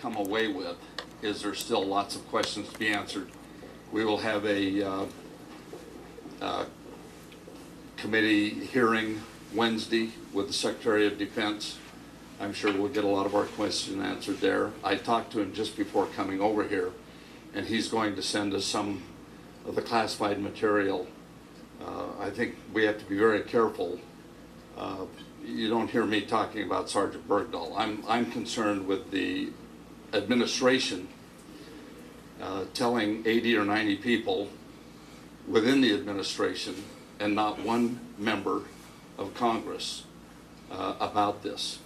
come away with is there's still lots of questions to be answered. We will have a committee hearing Wednesday with the Secretary of Defense. I'm sure we'll get a lot of our questions answered there. I talked to him just before coming over here, and he's going to send us some of the classified material. I think we have to be very careful. You don't hear me talking about Sergeant Bergdhal. I'm concerned with the administration telling 80 or 90 people within the administration and not one member of Congress about this.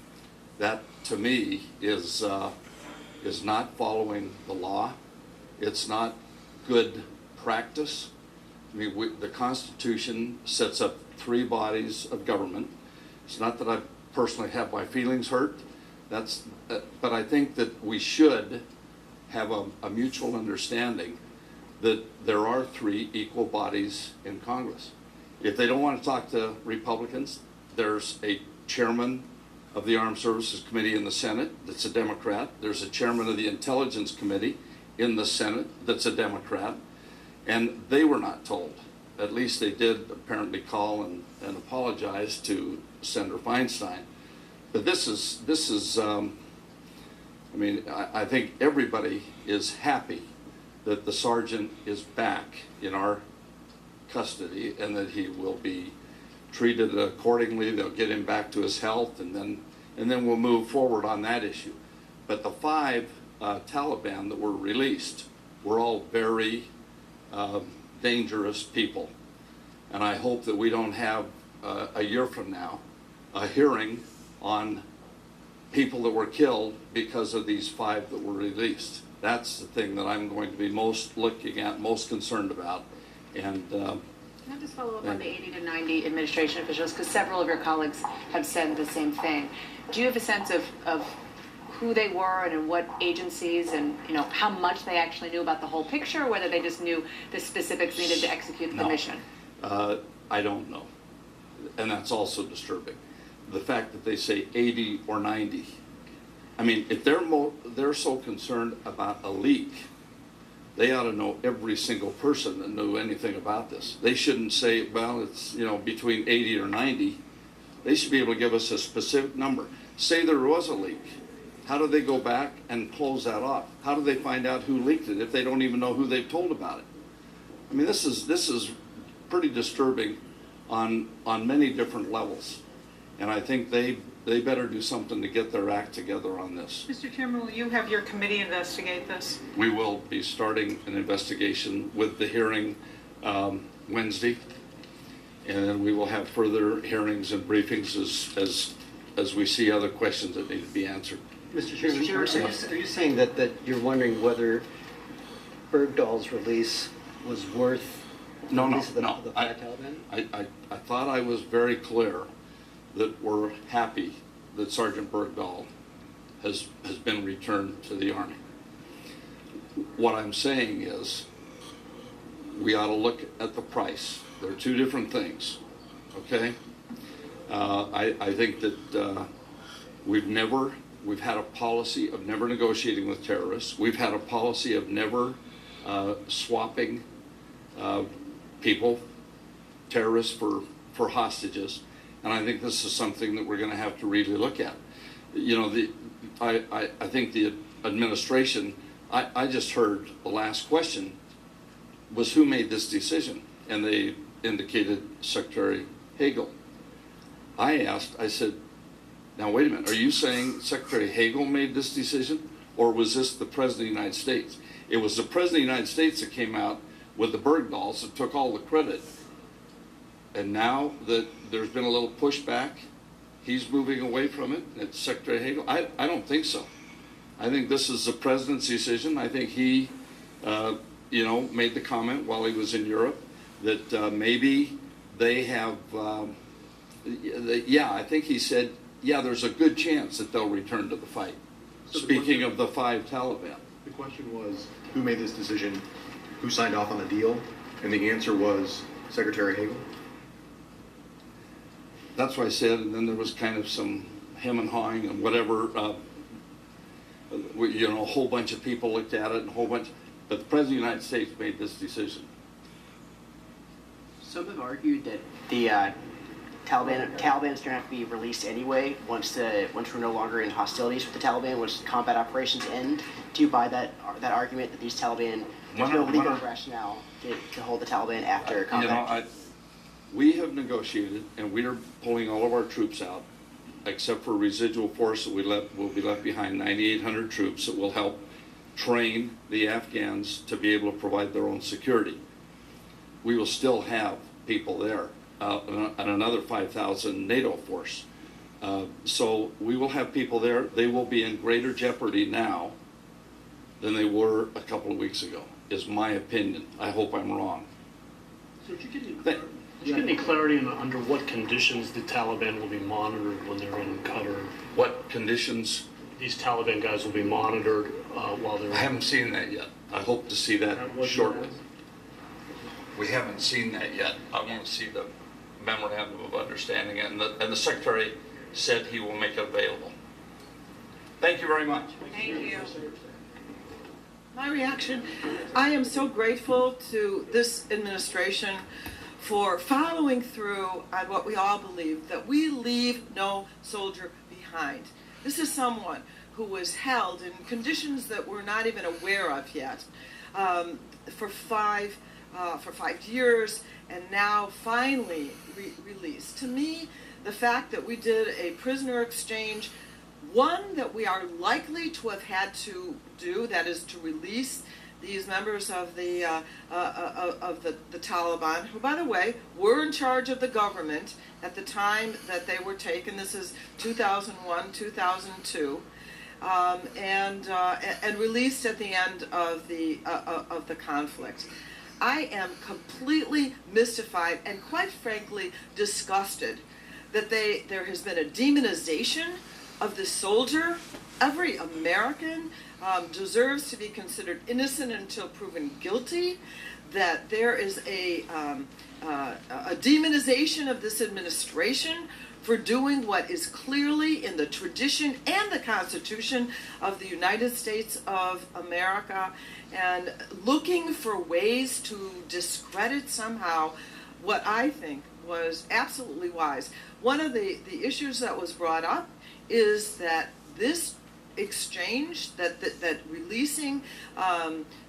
That, to me, is not following the law. It's not good practice. I mean, the Constitution sets up 3 bodies of government. It's not that I personally have my feelings hurt. But I think that we should have a mutual understanding that there are 3 equal bodies in Congress. If they don't want to talk to Republicans, there's a chairman of the Armed Services Committee in the Senate that's a Democrat. There's a chairman of the Intelligence Committee in the Senate that's a Democrat. And they were not told. At least they did apparently call and apologize to Senator Feinstein. But this is I mean, I think everybody is happy that the sergeant is back in our custody and that he will be treated accordingly. They'll get him back to his health, and then we'll move forward on that issue. But the 5 Taliban that were released were all very dangerous people. And I hope that we don't have a year from now a hearing on people that were killed because of these 5 that were released. That's the thing that I'm going to be most looking at, most concerned about. And can I just follow up on the 80 to 90 administration officials, because several of your colleagues have said the same thing. Do you have a sense of who they were and in what agencies, and how much they actually knew about the whole picture, or whether they just knew the specifics needed to execute the mission? I don't know, and that's also disturbing. The fact that they say 80 or 90. I mean, if they're so concerned about a leak, they ought to know every single person that knew anything about this. They shouldn't say, well, it's between 80 or 90. They should be able to give us a specific number. Say there was a leak. How do they go back and close that off? How do they find out who leaked it if they don't even know who they've told about it? I mean, this is pretty disturbing on many different levels. And I think they better do something to get their act together on this. Mr. Chairman, will you have your committee investigate this? We will be starting an investigation with the hearing Wednesday, and then we will have further hearings and briefings as we see other questions that need to be answered. Mr. Chairman, are you saying that you're wondering whether Bergdhal's release was worth the release of the 5 Taliban? I thought I was very clear that we're happy that Sergeant Bergdhal has been returned to the Army. What I'm saying is we ought to look at the price. There are 2 different things, okay? I think that we've had a policy of never negotiating with terrorists. We've had a policy of never swapping people, terrorists, for hostages. And I think this is something that we're going to have to really look at. I think the administration, I just heard the last question was who made this decision, and they indicated Secretary Hagel. I said, now wait a minute, are you saying Secretary Hagel made this decision, or was this the President of the United States? It was the President of the United States that came out with the Bergdhals and took all the credit. And now that there's been a little pushback, he's moving away from it. It's Secretary Hagel. I don't think so. I think this is the President's decision. I think he, made the comment while he was in Europe that maybe they have, I think he said, there's a good chance that they'll return to the fight. So speaking of the 5 Taliban. The question was, who made this decision? Who signed off on the deal? And the answer was Secretary Hagel. That's what I said, and then there was kind of some hem and hawing and whatever. You know, a whole bunch of people looked at it, and a whole bunch, but the President of the United States made this decision. Some have argued that the Taliban's going to have to be released anyway once we're no longer in hostilities with the Taliban, once combat operations end. Do you buy that argument that these Taliban, there's no legal rationale to hold the Taliban after combat? You know, we have negotiated, and we are pulling all of our troops out, except for residual force that will be left behind, 9,800 troops that will help train the Afghans to be able to provide their own security. We will still have people there, and another 5,000 NATO force. So we will have people there. They will be in greater jeopardy now than they were a couple of weeks ago, is my opinion. I hope I'm wrong. So did you get any clarity on under what conditions the Taliban will be monitored when they're in Qatar? What conditions? These Taliban guys will be monitored while they're... I haven't seen that yet. I hope to see that shortly. We haven't seen that yet. I want to see the memorandum of understanding, and the Secretary said he will make it available. Thank you very much. Thank you. My reaction, I am so grateful to this administration for following through on what we all believe, that we leave no soldier behind. This is someone who was held in conditions that we're not even aware of yet for 5 years, and now finally released. To me, the fact that we did a prisoner exchange, one that we are likely to have had to do, that is to release these members of the Taliban, who, by the way, were in charge of the government at the time that they were taken. This is 2001, 2002, and released at the end of the conflict. I am completely mystified and, quite frankly, disgusted that there has been a demonization of the soldier. Every American deserves to be considered innocent until proven guilty, that there is a demonization of this administration for doing what is clearly in the tradition and the Constitution of the United States of America, and looking for ways to discredit somehow what I think was absolutely wise. One of the issues that was brought up is that this exchange, that releasing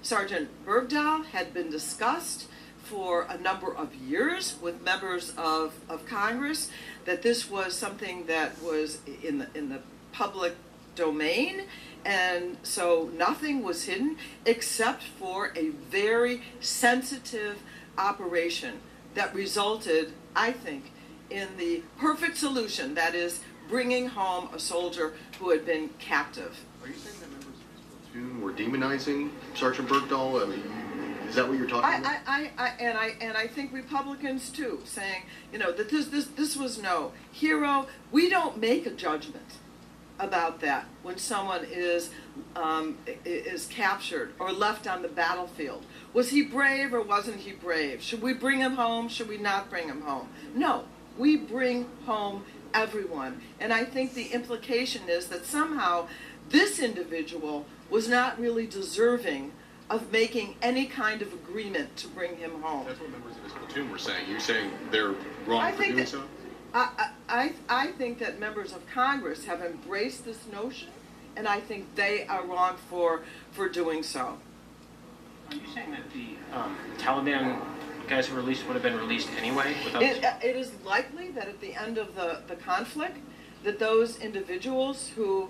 Sergeant Bergdhal had been discussed for a number of years with members of Congress, that this was something that was in the public domain, and so nothing was hidden except for a very sensitive operation that resulted, I think, in the perfect solution, that is bringing home a soldier who had been captive. Are you saying that members of his platoon were demonizing Sergeant Bergdhal? I mean, is that what you're talking about? I think Republicans too, saying, you know, that this was no hero. We don't make a judgment about that when someone is captured or left on the battlefield. Was he brave or wasn't he brave? Should we bring him home? Should we not bring him home? No, we bring home everyone. And I think the implication is that somehow this individual was not really deserving of making any kind of agreement to bring him home. That's what members of his platoon were saying. You're saying they're wrong for doing so? I think that members of Congress have embraced this notion, and I think they are wrong for doing so. Are you saying that the Taliban guys who were released would have been released anyway? It is likely that at the end of the conflict, that those individuals who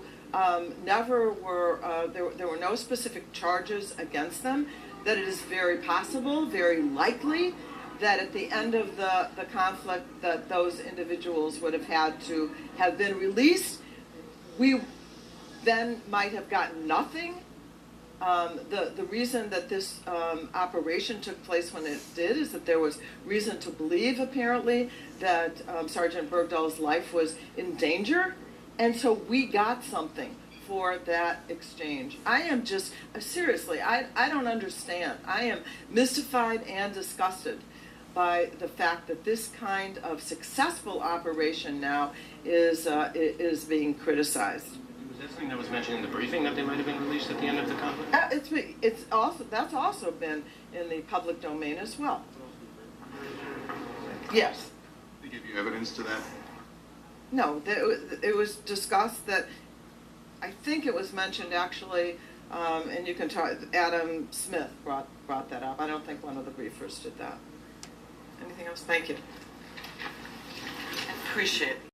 never were, there were no specific charges against them, that it is very possible, very likely, that at the end of the conflict that those individuals would have had to have been released. We then might have gotten nothing. The reason that this operation took place when it did is that there was reason to believe, apparently, that Sergeant Bergdhal's life was in danger, and so we got something for that exchange. I am just, seriously, I don't understand. I am mystified and disgusted by the fact that this kind of successful operation now is being criticized. He was Is that something that was mentioned in the briefing, that they might have been released at the end of the conflict? That's also been in the public domain as well. Yes. They give you evidence to that? No, it was discussed that, I think it was mentioned actually, and you can talk, Adam Smith brought that up. I don't think one of the briefers did that. Anything else? Thank you. Appreciate it.